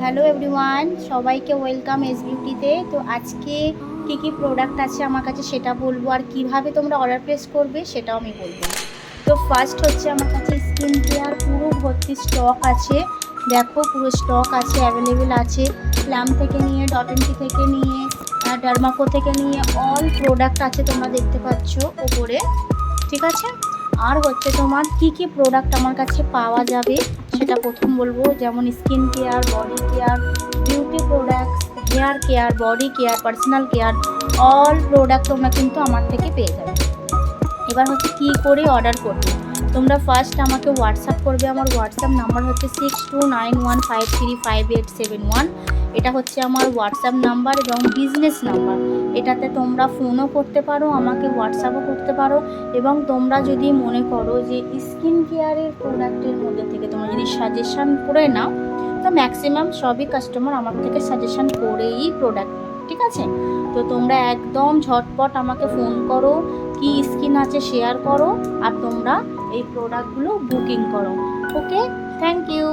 Hello everyone, সবাইকে welcome S বিউটিতে। তো আজকে কী প্রোডাক্ট আছে আমার কাছে সেটা বলবো, আর কিভাবে তোমরা অর্ডার প্লেস করবে সেটাও আমি বলবো। তো ফার্স্ট হচ্ছে আমার কাছে স্কিন কেয়ার পুরো ভর্তি স্টক আছে। দেখো পুরো স্টক আছে, অ্যাভেলেবেল আছে। প্লাম থেকে নিয়ে ডট&কি থেকে নিয়ে ডার্মাকো থেকে নিয়ে অল প্রোডাক্ট আছে, তোমরা দেখতে পাচ্ছ ওপরে, ঠিক আছে। আর হচ্ছে তোমার কি প্রোডাক্ট আমার কাছে পাওয়া যাবে সেটা প্রথম বলবো। যেমন skin care, body care, beauty products, hair care, body care, personal care, all product তোমরা কিন্তু আমার থেকে পেয়ে যাবে। এবার হচ্ছে কী করে অর্ডার করবে। তোমরা ফার্স্ট আমাকে হোয়াটসঅ্যাপ করবে। আমার হোয়াটসঅ্যাপ নাম্বার হচ্ছে 6291535871। এটা হচ্ছে আমার হোয়াটসঅ্যাপ নাম্বার এবং বিজনেস নাম্বার। এটাতে তোমরা ফোনও করতে পারো, আমাকে হোয়াটসঅ্যাপও করতে পারো। এবং তোমরা যদি মনে করো যে স্কিন কেয়ারের প্রোডাক্টের মধ্যে থেকে তোমরা যদি সাজেশান করে নাও, তো ম্যাক্সিমাম সবই কাস্টমার আমার থেকে সাজেশান করেই প্রোডাক্ট নেয়, ঠিক আছে। তো তোমরা একদম ঝটপট আমাকে ফোন করো, কি স্কিন আছে শেয়ার করো, আর তোমরা এই প্রোডাক্টগুলো বুকিং করো। ওকে, থ্যাংক ইউ।